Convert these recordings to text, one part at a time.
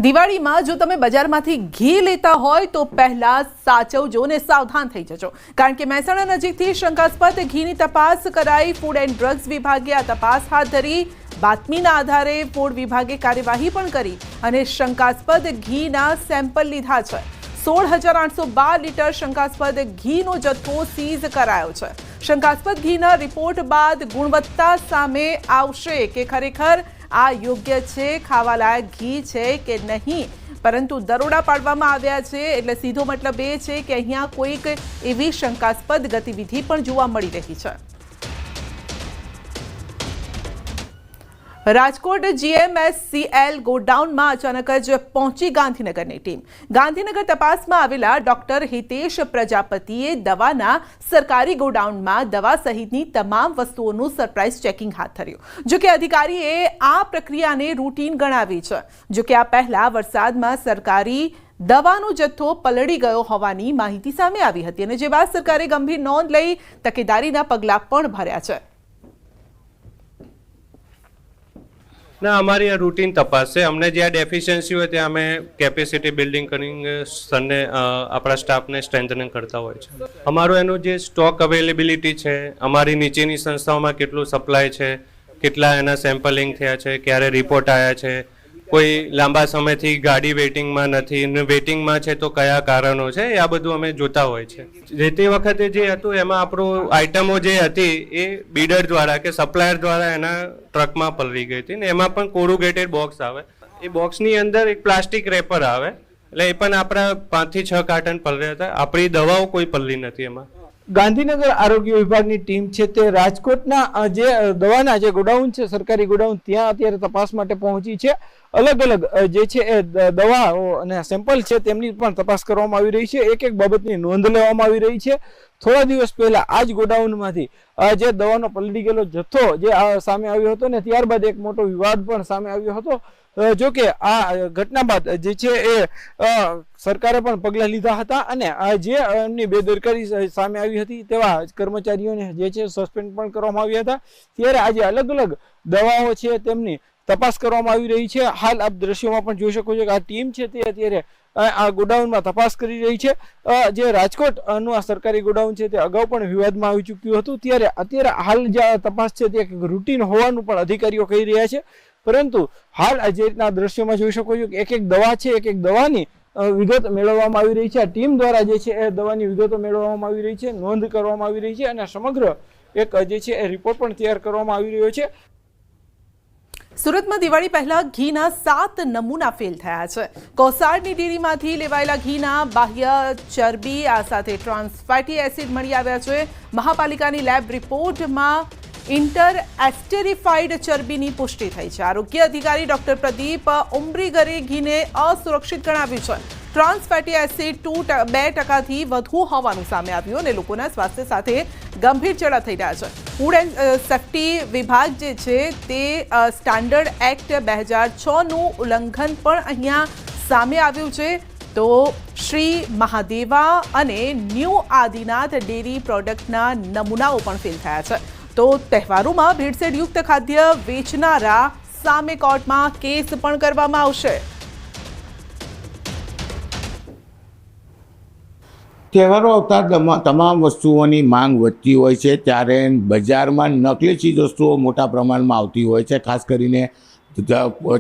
દિવાળીમાં જો તમે બજારમાંથી ઘી લેતા હોય તો પહેલા સાચવજો ને સાવધાન થઈ જજો, કારણ કે મહેસાણા નજીકથી શંકાસ્પદ ઘીની તપાસ કરાઈ। ફૂડ એન્ડ ડ્રગ્સ વિભાગે આ તપાસ હાથ ધરી। બાતમીના આધારે ફૂડ વિભાગે કાર્યવાહી પણ કરી અને શંકાસ્પદ ઘીના સેમ્પલ લીધા છે। 16,812 લીટર શંકાસ્પદ ઘીનો જથ્થો સીઝ કરાયો છે। શંકાસ્પદ ઘીના રિપોર્ટ બાદ ગુણવત્તા સામે આવશે કે ખરેખર આ યોગ્ય છે, ખાવાલાયક ઘી છે કે નહીં। પરંતુ દરોડા પાડવામાં આવ્યા છે એટલે સીધો મતલબ એ છે કે અહીંયા કોઈક એવી શંકાસ્પદ ગતિવિધિ પણ જોવા મળી રહી છે। રાજકોટ GMSCL ગોડાઉનમાં અચાનક જ પહોંચી ગાંધીનગરની ટીમ। ગાંધીનગર તપાસમાં આવેલા ડોક્ટર હિતેશ પ્રજાપતિએ દવાના સરકારી ગોડાઉનમાં દવા સહિતની તમામ વસ્તુઓનું સરપ્રાઇઝ ચેકિંગ હાથ ધર્યું। જો કે અધિકારીએ આ પ્રક્રિયાને રૂટીન ગણાવી છે। જો કે આ પહેલા વરસાદમાં સરકારી દવાનો જથ્થો પલળી ગયો હોવાની માહિતી સામે આવી હતી અને જે બાદ સરકારે ગંભીર નોંધ લઈ તકેદારીના પગલાં પણ ભર્યા છે। ના, અમારી આ રૂટીન તપાસ છે। અમને જ્યાં ડેફિશિયન્સી હોય ત્યાં અમે કેપેસિટી બિલ્ડિંગ કરીને સરને આપણા સ્ટાફને સ્ટ્રેન્થનિંગ કરતા હોય છે। અમારું એનું જે સ્ટોક અવેલેબિલિટી છે, અમારી નીચેની સંસ્થાઓમાં કેટલું સપ્લાય છે, કેટલા એના સેમ્પલિંગ થયા છે, ક્યારે રિપોર્ટ આવ્યા છે, કોઈ લાંબા સમયથી ગાડી વેઇટિંગમાં નથી ને વેઇટિંગમાં છે તો કયા કારણો છે, આ બધું અમે જોતા હોય છે। જે તે વખતે જે હતું એમાં આપણું આઇટમો જે હતી એ બીડર દ્વારા કે સપ્લાયર દ્વારા એના ટ્રકમાં પલળી ગઈ હતી ને એમાં પણ કોરુગેટેડ બોક્સ આવે, એ બોક્સની અંદર એક પ્લાસ્ટિક રેપર આવે એટલે એ પણ આપણા 5 થી 6 કાર્ટન પલળ્યા હતા। આપણી દવાઓ કોઈ પલળી નથી એમાં। ગાંધીનગર આરોગ્ય વિભાગની ટીમ છે તે રાજકોટના જે દવાના જે ગોડાઉન છે, સરકારી ગોડાઉન, ત્યાં અત્યારે તપાસ માટે પહોંચી છે। અલગ અલગ જે છે એ દવાઓ અને સેમ્પલ છે તેમની પણ તપાસ કરવામાં આવી રહી છે। એક એક બાબતની નોંધ લેવામાં આવી રહી છે। થોડા દિવસ પહેલા આ જ ગોડાઉનમાંથી જે દવાનો પલળી ગયેલો જથ્થો જે સામે આવ્યો હતો ને ત્યારબાદ એક મોટો વિવાદ પણ સામે આવ્યો હતો। જો કે આ ઘટના બાદ જે છે એ સરકારે પણ પગલાં લીધા હતા અને જે એમની બેદરકારી સામે આવી હતી તેવા કર્મચારીઓને જે છે સસ્પેન્ડ પણ કરવામાં આવ્યા હતા। ત્યારે આજે અલગ અલગ દવાઓ છે તેમની તપાસ કરવામાં આવી રહી છે। હાલ આપ દ્રશ્યોમાં પણ જોઈ શકો છો કે આ ટીમ છે તે અત્યારે આ ગોડાઉનમાં તપાસ કરી રહી છે। જે રાજકોટનું આ સરકારી ગોડાઉન છે તે અગાઉ પણ વિવાદમાં આવી ચૂક્યું હતું, ત્યારે અત્યારે હાલ જે તપાસ છે તે રૂટીન હોવાનું પણ અધિકારીઓ કહી રહ્યા છે। પરંતુ હાલ જે રીતના દ્રશ્યોમાં જોઈ શકો છો કે એક એક દવા છે, એક એક દવાની વિગત મેળવવામાં આવી રહી છે। આ ટીમ દ્વારા જે છે એ દવાની વિગતો મેળવવામાં આવી રહી છે, નોંધ કરવામાં આવી રહી છે અને સમગ્ર એક જે છે એ રિપોર્ટ પણ તૈયાર કરવામાં આવી રહ્યો છે। સુરતમાં દિવાળી પહેલા ઘીના 7 નમૂના ફેલ થયા છે। કોસાડની ડેરીમાંથી લેવાયેલા ઘીના બાહ્ય ચરબી આ સાથે ટ્રાન્સ ફેટી એસિડ મળી આવ્યા છે। મહાપાલિકાની લેબ રિપોર્ટમાં ઇન્ટર એસ્ટેરિફાઈડ ચરબીની પુષ્ટિ થઈ છે। આરોગ્ય અધિકારી ડોક્ટર પ્રદીપ ઉમરીગરે ઘીને અસુરક્ષિત ગણાવ્યું છે। ટ્રાન્સ ફેટી એસિડ 2% વધુ હોવાનું સામે આવ્યું અને લોકોના સ્વાસ્થ્ય સાથે ગંભીર ચેડા થઈ રહ્યા છે। ફૂડ એન્ડ સેફ્ટી વિભાગ જે છે તે સ્ટાન્ડર્ડ એક્ટ 2006નું ઉલ્લંઘન પણ અહીંયા સામે આવ્યું છે। તો શ્રી મહાદેવા અને ન્યૂ આદિનાથ ડેરી પ્રોડક્ટના નમૂનાઓ પણ ફેલ થયા છે। તો તહેવારોમાં ભેળસેળયુક્ત ખાદ્ય વેચનારા સામે કોર્ટમાં કેસ પણ કરવામાં આવશે। તહેવારો આવતા તમામ વસ્તુઓની માંગ વધતી હોય છે, ત્યારે બજારમાં નકલી ચીજ વસ્તુઓ મોટા પ્રમાણમાં આવતી હોય છે। ખાસ કરીને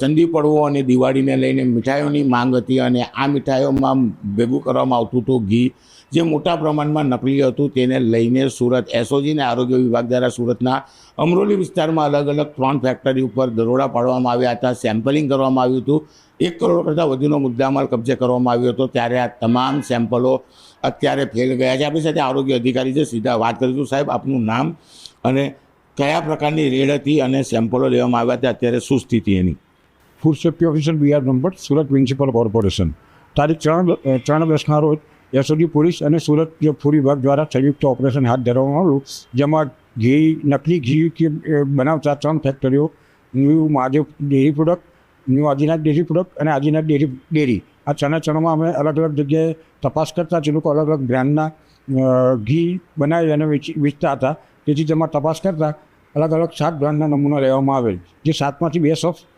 ચંદી પડવો અને દિવાળીને લઈને મીઠાઈઓની માંગ હતી અને આ મીઠાઈઓમાં ભેગું કરવામાં આવતું હતું ઘી, જે મોટા પ્રમાણમાં નકલી હતું। તેને લઈને સુરત SOG અને આરોગ્ય વિભાગ દ્વારા સુરતના અમરોલી વિસ્તારમાં અલગ અલગ 3 ફેક્ટરી ઉપર દરોડા પાડવામાં આવ્યા હતા, સેમ્પલિંગ કરવામાં આવ્યું હતું। 1 કરોડ કરતાં વધુનો મુદ્દામાલ કબજે કરવામાં આવ્યો હતો, ત્યારે આ તમામ સેમ્પલો અત્યારે ફેલ ગયા છે। આપણી સાથે આરોગ્ય અધિકારી છે, સીધા વાત કરીશું। સાહેબ, આપનું નામ અને કયા પ્રકારની રેડ હતી અને સેમ્પલો લેવામાં આવ્યા હતા, અત્યારે શું સ્થિતિ એની? Food safety officer BR Brahmbhatt, Surat municipal corporation. તારીખ 3/10ના રોજ SOG પોલીસ અને સુરત ફૂડ વિભાગ દ્વારા સંયુક્ત ઓપરેશન હાથ ધરવામાં આવ્યું, જેમાં નકલી ઘી બનાવતા 3 ફેક્ટરીઓ, new Mahadev dairy product, new Adinath dairy product અને આદિનાથ ડેરી, આ ચણામાં અમે અલગ અલગ જગ્યાએ તપાસ કરતા જે લોકો અલગ અલગ બ્રાન્ડના ઘી બનાવી અને વેચતા હતા। તેથી તેમાં તપાસ કરતા અલગ અલગ 7 બ્રાન્ડના નમૂના લેવામાં આવેલ, જે 7માંથી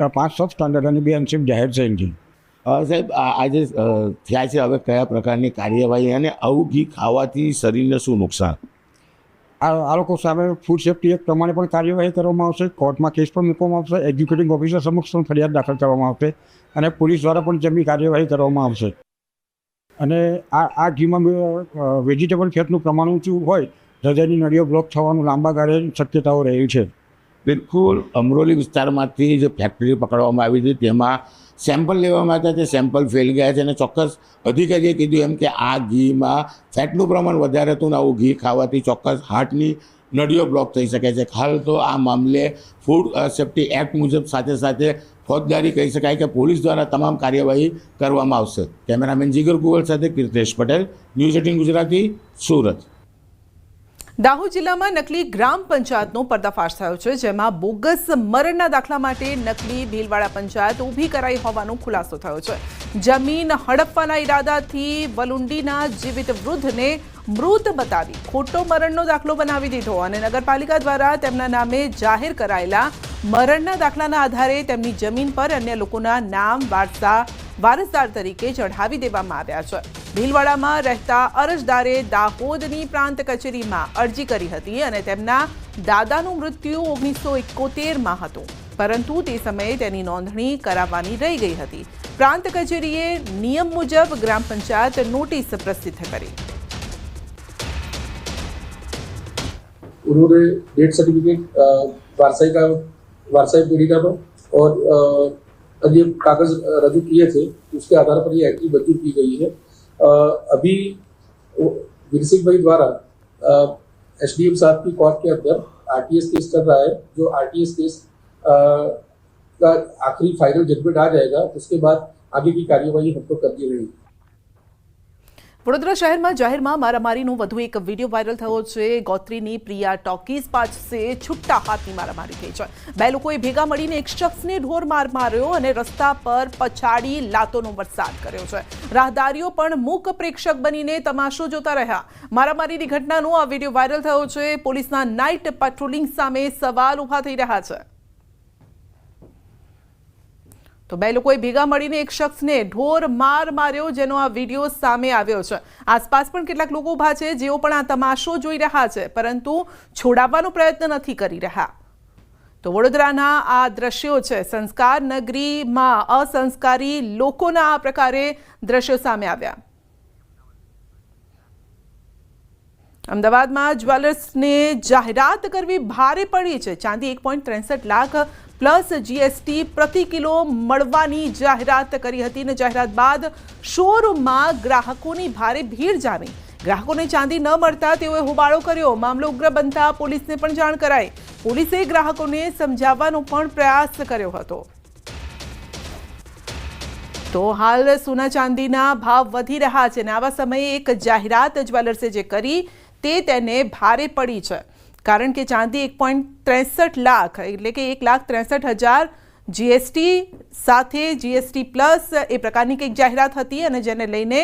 5 સબ સ્ટાન્ડર્ડ અને 2 અનસેફ જાહેર થયેલ છે। સાહેબ આજે થયા છે, હવે કયા પ્રકારની કાર્યવાહી અને આવું ઘી ખાવાથી શરીરને શું નુકસાન? આ લોકો સામે ફૂડ સેફ્ટી એક્ટ પ્રમાણે પણ કાર્યવાહી કરવામાં આવશે, કોર્ટમાં કેસ પણ મૂકવામાં આવશે, એક્ઝિક્યુટિંગ ઓફિસર સમક્ષ પણ ફરિયાદ દાખલ કરવામાં આવશે અને પોલીસ દ્વારા પણ તેમની કાર્યવાહી કરવામાં આવશે. અને આ ઘીમાં વેજીટેબલ ફેટનું પ્રમાણ ઊંચું હોય, હૃદયની નળીઓ બ્લોક થવાનું લાંબા ગાળે શક્યતાઓ રહેલી છે. બિલકુલ. અમરોલી વિસ્તારમાંથી જે ફેક્ટરી પકડવામાં આવી હતી તેમાં સેમ્પલ લેવામાં આવ્યા હતા, તે સેમ્પલ ફેલ ગયા છે અને ચોક્કસ અધિકારીએ કીધું એમ કે આ ઘીમાં ફેટનું પ્રમાણ વધારે હતું ને આવું ઘી ખાવાથી ચોક્કસ હાર્ટની નળીઓ બ્લોક થઈ શકે છે. હાલ તો આ મામલે ફૂડ સેફ્ટી એક્ટ મુજબ સાથે સાથે ફોજદારી કહી શકાય કે પોલીસ દ્વારા તમામ કાર્યવાહી કરવામાં આવશે. કેમેરામેન જીગર કુવર સાથે કીર્તેશ પટેલ, ન્યૂઝ 18 ગુજરાતી, સુરત. દાહોદ જિલ્લામાં નકલી ગ્રામ પંચાયતનો પર્દાફાશ થયો છે, જેમાં બોગસ મરણના દાખલા માટે નકલી ભીલવાડા પંચાયત ઊભી કરાઈ હોવાનો ખુલાસો થયો છે. જમીન હડપવાના ઈરાદાથી વલુંડીના જીવિત વૃદ્ધને મૃત બતાવી ખોટો મરણનો દાખલો બનાવી દીધો અને નગરપાલિકા દ્વારા તેમના નામે જાહેર કરાયેલા મરણના દાખલાના આધારે તેમની જમીન પર અન્ય લોકોના નામ વારસદાર તરીકે ચઢાવી દેવામાં આવ્યા છે. ભીલવાડામાં રહેતા અરજદારે દાહોદની પ્રાંત કચેરીમાં અરજી કરી હતી અને તેમના દાદાનું મૃત્યુ 1971માં હતું, પરંતુ તે સમયે તેની નોંધણી કરાવવાની રહી ગઈ હતી. પ્રાંત કચેરીએ નિયમ મુજબ ગ્રામ પંચાયત નોટિસ પ્રસિદ્ધ કરી. उन्होंने डेथ सर्टिफिकेट वारसाई पीड़िता पर और अन्य कागज रजू किए थे, उसके आधार पर ये एंट्री मंजूर की गई है. अभी वीरसिंह भाई द्वारा एसडीएम साहब की कोर्ट के अंदर आरटीएस केस चल रहा है. जो आरटीएस केस का आखिरी फाइनल जजमेंट आ जाएगा, उसके बाद आगे की कार्यवाही हमको करनी रहेगी. વડોદરા શહેરમાં જાહેરમાં મારામારીનો વધુ એક વિડીયો વાયરલ થયો છે. ગોત્રીની પ્રિયા ટોકીઝ પાસે છૂટા હાથની મારામારી થઈ છે. બે લોકોએ ભેગા મળીને એક શખ્સને ઢોર માર માર્યો અને રસ્તા પર પછાડી લાતોનો વરસાદ કર્યો છે. રાહદારીઓ પણ મૂક પ્રેક્ષક બનીને તમાશો જોતા રહ્યા. મારામારીની ઘટનાનો આ વિડીયો વાયરલ થયો છે. પોલીસના નાઇટ પેટ્રોલિંગ સામે સવાલ ઊભા થઈ રહ્યા છે. તો બે લોકોએ ભેગા મળીને એક શખ્સને ઢોર માર માર્યો, જેનો આ વિડીયો સામે આવ્યો છે. આસપાસ પણ કેટલાક લોકો ઊભા છે, જેઓ પણ આ તમાશો જોઈ રહ્યા છે, પરંતુ છોડાવવાનો પ્રયત્ન નથી કરી રહ્યા. તો વડોદરાના આ દ્રશ્યો છે. સંસ્કાર નગરીમાં અસંસ્કારી લોકોના આ પ્રકારે દ્રશ્યો સામે આવ્યા. અમદાવાદમાં જ્વેલર્સને જાહેરાત કરવી ભારે પડી છે. ચાંદી 1.63 લાખ પ્લસ જીએસટી પ્રતિ કિલો મળવાની જાહેરાત કરી હતી અને જાહેરાત બાદ શોરૂમમાં ગ્રાહકોની ભારે ભીડ જામી. ગ્રાહકોને ચાંદી ન મળતા તેઓએ હોબાળો કર્યો. મામલો ઉગ્ર બનતા પોલીસને પણ જાણ કરાઈ. પોલીસે ગ્રાહકોને સમજાવવાનો પણ પ્રયાસ કર્યો હતો. તો હાલ સોના ચાંદીના ભાવ વધી રહ્યા છે અને આવા સમયે એક જાહેરાત જ્વેલર્સે જે કરી તે તેને ભારે પડી છે. કારણ કે ચાંદી 1.63 લાખ એટલે કે 1,63,000 જીએસટી સાથે જીએસટી પ્લસ એ પ્રકારની કંઈક જાહેરાત હતી અને જેને લઈને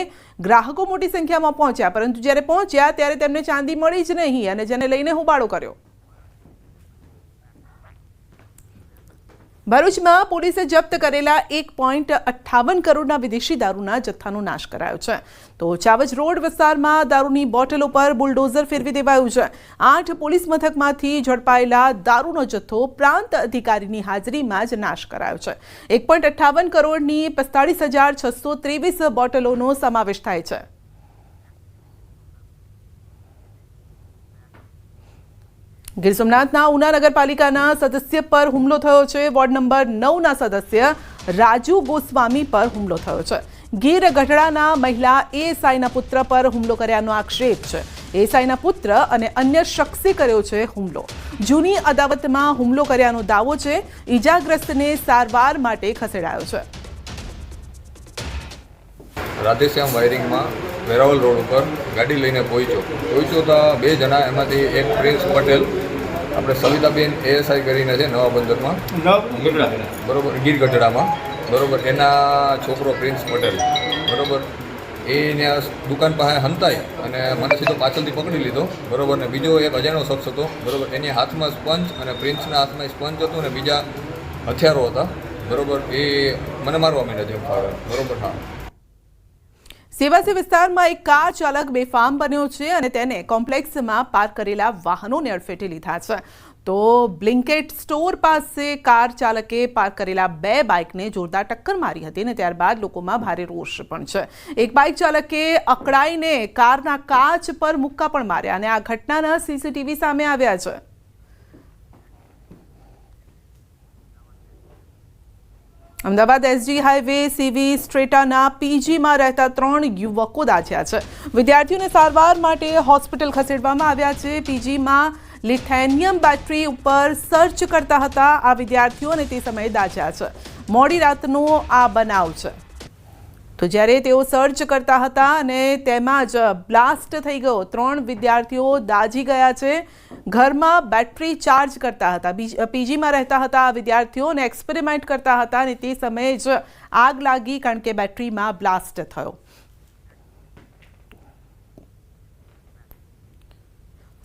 ગ્રાહકો મોટી સંખ્યામાં પહોંચ્યા, પરંતુ જ્યારે પહોંચ્યા ત્યારે તેમને ચાંદી મળી જ નહીં અને જેને લઈને હોબાળો કર્યો. ભરૂચમાં પોલીસે જપ્ત કરેલા 1.58 કરોડના વિદેશી દારૂના જથ્થાનો નાશ કરાયો છે. તો ચાવજ રોડ વિસ્તારમાં દારૂની બોટલો પર બુલડોઝર ફેરવી દેવાયું છે. 8 પોલીસ મથકમાંથી ઝડપાયેલા દારૂનો જથ્થો પ્રાંત અધિકારીની હાજરીમાં જ નાશ કરાયો છે. 1.58 કરોડની 45,623 બોટલોનો સમાવેશ થાય છે. ગીર સોમનાથના ઉના નગરપાલિકાના સદસ્ય પર હુમલો થયો છે. વોર્ડ નંબર 9ના સદસ્ય રાજુ ગોસ્વામી પર હુમલો થયો છે. ગીર ગઢડાના મહિલા એએસઆઈના પુત્ર પર હુમલો કર્યાનો આક્ષેપ છે. એએસઆઈના પુત્ર અને અન્ય શખ્સે કર્યો છે હુમલો. જૂની અદાવતમાં હુમલો કર્યાનો દાવો છે. ઈજાગ્રસ્તને સારવાર માટે ખસેડાયો છે. રાધેશ્યામ વાયરિંગમાં વેરાવલ રોડ ઉપર ગાડી લઈને પહોંચ્યો તો 2 જણા, એમાંથી એક પ્રિન્સ પટેલ, આપણે સવિતાબેન એએસઆઈ કરીને છે નવા બંદરમાં બરોબર, ગીર ગઢડામાં બરોબર, એના છોકરો પ્રિન્સ પટેલ બરોબર, એને દુકાન પાસે હંતાઈ અને મને સીધો પાછળથી પકડી લીધો બરોબર. ને બીજો એક અજાણ્યો શખ્સ હતો બરોબર, એની હાથમાં સ્પંજ અને પ્રિન્સના હાથમાં સ્પંજ હતું અને બીજા હથિયારો હતા બરોબર. એ મને મારવા માંડ્યા જેમ ફાવે. બરોબર, હા. સેવાસી વિસ્તારમાં એક કાર ચાલક બેફામ બન્યો છે અને તેને કોમ્પ્લેક્સમાં પાર્ક કરેલા વાહનોને અડફેટે લીધા છે. તો બ્લિંકેટ સ્ટોર પાસે કાર ચાલકે પાર્ક કરેલા 2 બાઇકને જોરદાર ટક્કર મારી હતી અને ત્યારબાદ લોકોમાં ભારે રોષ પણ છે. એક બાઇક ચાલકે અકળાઈને કારના કાચ પર મુક્કા પણ માર્યા અને આ ઘટનાના સીસીટીવી સામે આવ્યા છે. અમદાવાદ એસજી હાઈવે સીવી સ્ટ્રેટાના પીજીમાં રહેતા 3 યુવકો દાઝ્યા છે. વિદ્યાર્થીઓને સારવાર માટે હોસ્પિટલ ખસેડવામાં આવ્યા છે. પીજીમાં લિથેનિયમ બેટરી ઉપર સર્ચ કરતા હતા આ વિદ્યાર્થીઓ અને તે સમયે દાઝ્યા છે. મોડી રાતનો આ બનાવ છે. તો જ્યારે તેઓ સર્ચ કરતા હતા અને તેમાં જ બ્લાસ્ટ થઈ ગયો. 3 વિદ્યાર્થીઓ દાઝી ગયા છે. ઘરમાં બેટરી ચાર્જ કરતા હતા. પીજીમાં રહેતા હતા આ વિદ્યાર્થીઓ અને એક્સપેરિમેન્ટ કરતા હતા અને તે સમયે જ આગ લાગી કારણ કે બેટરીમાં બ્લાસ્ટ થયો.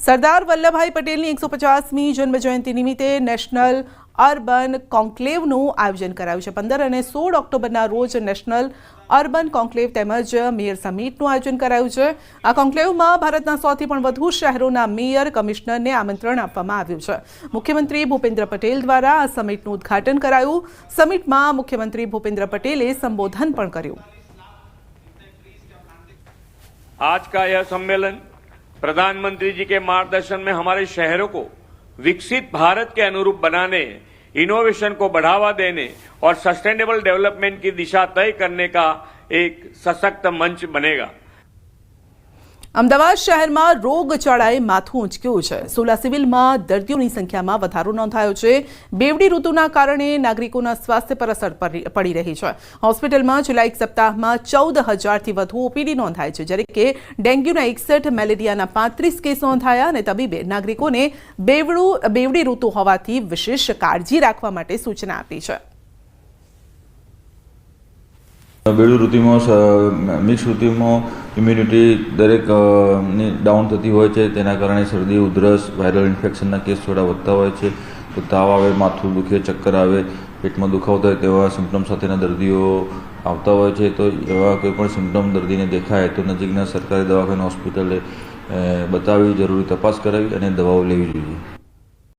સરદાર વલ્લભભાઈ પટેલની 150મી જન્મજયંતિ નિમિત્તે નેશનલ અર્બન કોન્ક્લેવનું આયોજન કરાયું છે. 15 અને 16 ઓક્ટોબરના રોજ નેશનલ અર્બન કોન્ક્લેવ તેમજ મેયર સમિટનું આયોજન કરાયું છે. આ કોન્ક્લેવમાં ભારતના 100થી પણ વધુ શહેરોના મેયર કમિશનરને આમંત્રણ આપવામાં આવ્યું છે. મુખ્યમંત્રી ભૂપેન્દ્ર પટેલ દ્વારા આ સમિટનું ઉદ્ઘાટન કરાયું. સમિટમાં મુખ્યમંત્રી ભૂપેન્દ્ર પટેલે સંબોધન પણ કર્યું. आज का यह सम्मेलन प्रधानमंत्री जी के मार्गदर्शन में हमारे शहरों को विकसित भारत के अनुरूप बनाने, इनोवेशन को बढ़ावा देने और सस्टेनेबल डेवलपमेंट की दिशा तय करने का एक सशक्त मंच बनेगा. અમદાવાદ શહેરમાં રોગચાળાએ માથું ઊંચક્યું છે. સોલા સિવિલમાં દર્દીઓની સંખ્યામાં વધારો નોંધાયો છે. બેવડી ઋતુના કારણે નાગરિકોના સ્વાસ્થ્ય પર અસર પડી રહી છે. હોસ્પિટલમાં છેલ્લા એક સપ્તાહમાં 14,000થી વધુ ઓપીડી નોંધાય છે, જ્યારે કે ડેન્ગ્યુના 61, મેલેરિયાના 35 કેસ નોંધાયા અને તબીબે નાગરિકોને બેવડી ઋતુ હોવાથી વિશેષ કાળજી રાખવા માટે સૂચના આપી છે. બેવડી ઋતુમાં મિક્સ ઋતુમાં ઇમ્યુનિટી દરેક ની ડાઉન થતી હોય છે. તેના કારણે શરદી, ઉધરસ, વાયરલ ઇન્ફેક્શનના કેસ થોડા વધતા હોય છે. તો તાવ આવે, માથું દુખે, ચક્કર આવે, પેટમાં દુખાવો થાય તેવા સિમ્પટમ સાથેના દર્દીઓ આવતા હોય છે. તો એવા કોઈ પણ સિમ્પટમ દર્દીને દેખાય તો નજીકના સરકારી દવાખાના હોસ્પિટલે બતાવી જરૂરી તપાસ કરાવી અને દવાઓ લેવી જોઈએ.